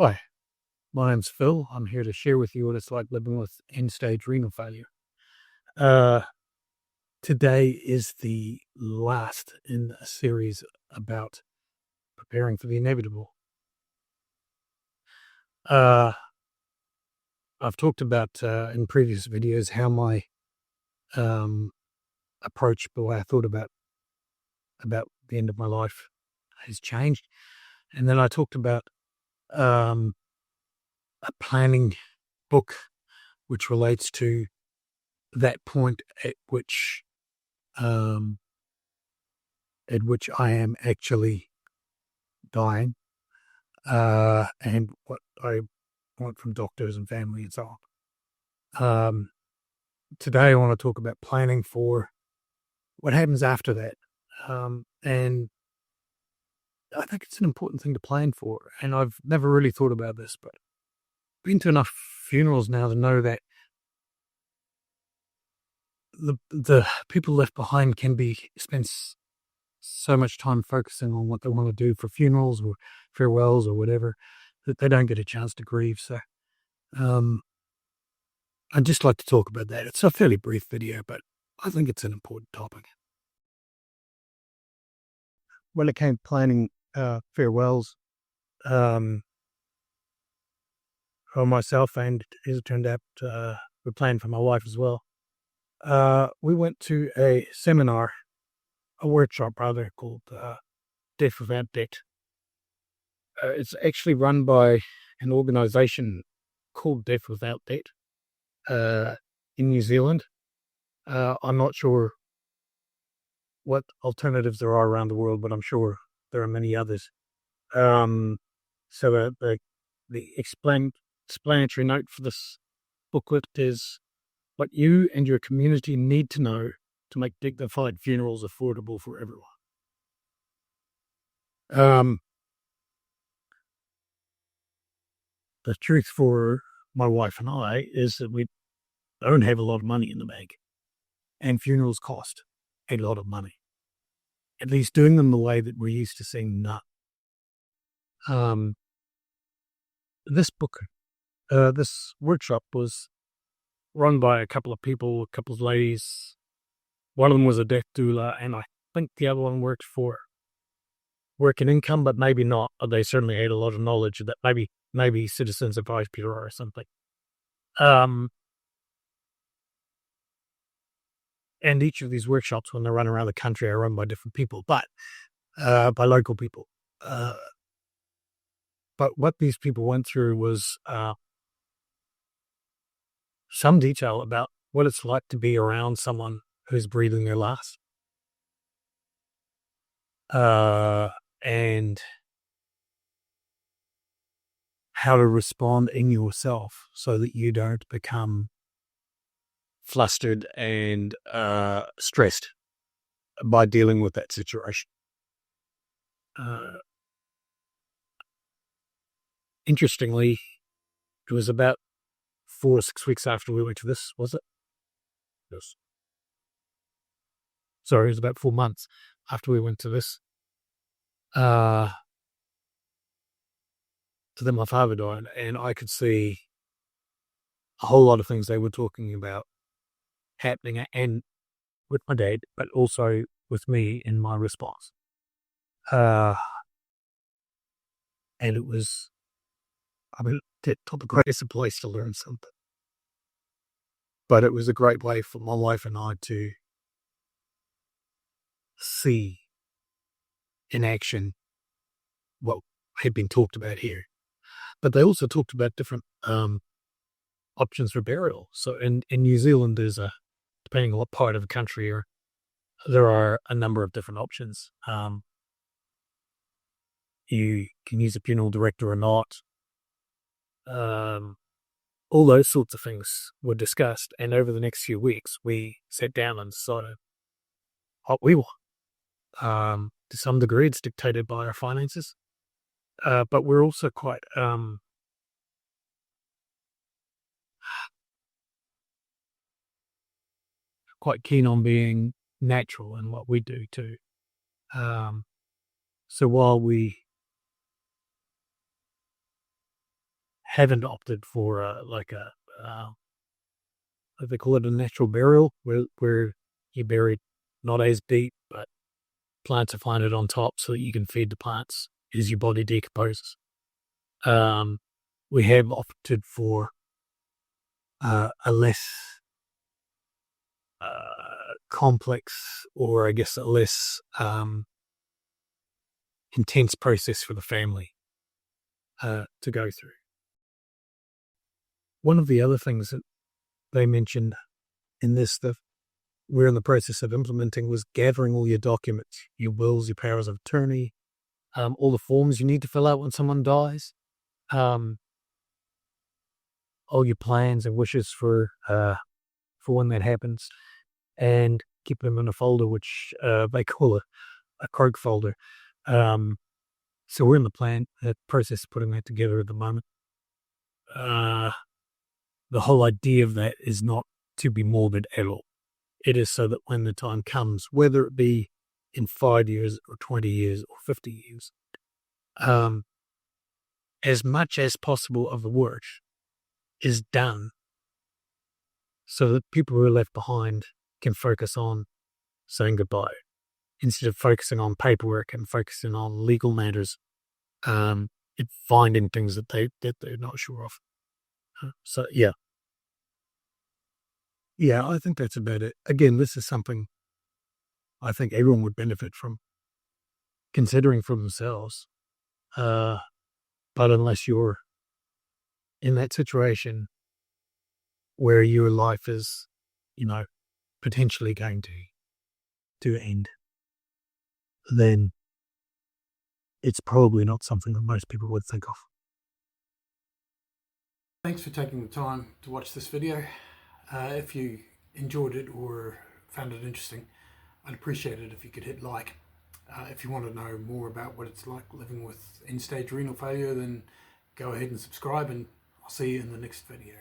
Hi, my name's Phil. I'm here to share with you what it's like living with end stage renal failure. Uh, Today is the last in a series about preparing for the inevitable. Uh, I've talked about in previous videos how my um, approach, the way I thought about the end of my life, has changed, and then I talked about um, a planning book which relates to that point um, at which I am actually dying, and what I want from doctors and family and so on. Today, I want to talk about planning for what happens after that. And I think it's an important thing to plan for. And I've never really thought about this, but I've been to enough funerals now to know that the people left behind can be spend so much time focusing on what they want to do for funerals or farewells or whatever that they don't get a chance to grieve. So, um, I'd just like to talk about that. It's a fairly brief video, but I think it's an important topic. When it came to planning farewells um, for myself, and as it turned out, we planned for my wife as well. We went to a seminar, a workshop rather, called Death Without Debt. It's actually run by an organization called Death Without Debt in New Zealand. I'm not sure what alternatives there are around the world, but I'm sure there are many others. Um, so the explanatory note for this booklet is what you and your community need to know to make dignified funerals affordable for everyone. Um, the truth for my wife and I is that we don't have a lot of money in the bank, and funerals cost a lot of money. At least doing them the way that we're used to seeing, not. Um, this workshop was run by a couple of people, a couple of ladies. One of them was a death doula, and I think the other one worked for Work and Income, but maybe not. They certainly had a lot of knowledge that maybe Citizens Advice Bureau or something. And each of these workshops, when they run around the country, are run by different people, but by local people. But what these people went through was some detail about what it's like to be around someone who's breathing their last. And how to respond in yourself so that you don't become flustered and stressed by dealing with that situation. Interestingly, it was about 4 or 6 weeks after we went to this, was it? Yes. Sorry, it was about 4 months after we went to this. So then my father died, and I could see a whole lot of things they were talking about happening, and with my dad, but also with me in my response. And it was, it's not the greatest place to learn something, but it was a great way for my wife and I to see in action what had been talked about here. But they also talked about different options for burial. So in New Zealand, depending on what part of the country there are a number of different options. You can use a funeral director or not. All those sorts of things were discussed, and over the next few weeks, we sat down and decided what we want. To some degree, it's dictated by our finances, but we're also quite keen on being natural in what we do too. So while we haven't opted for like they call it a natural burial, where you bury it not as deep, but plants are planted on top so that you can feed the plants as your body decomposes. We have opted for a less complex, or I guess a less intense process for the family to go through. One of the other things that they mentioned in this that we're in the process of implementing was gathering all your documents, your wills, your powers of attorney, all the forms you need to fill out when someone dies, all your plans and wishes for when that happens, and keep them in a folder which they call a croak folder. So we're in the process of putting that together at the moment. The whole idea of that is not to be morbid at all. It is so that when the time comes, whether it be in 5 years or 20 years or 50 years, as much as possible of the work is done so that people who are left behind can focus on saying goodbye instead of focusing on paperwork and focusing on legal matters, and finding things that they're not sure of. So yeah, I think that's about it. Again, this is something I think everyone would benefit from considering for themselves. But unless you're in that situation where your life is, potentially going to end, then it's probably not something that most people would think of. Thanks for taking the time to watch this video. If you enjoyed it or found it interesting, I'd appreciate it if you could hit like. If you want to know more about what it's like living with end-stage renal failure, then go ahead and subscribe, and I'll see you in the next video.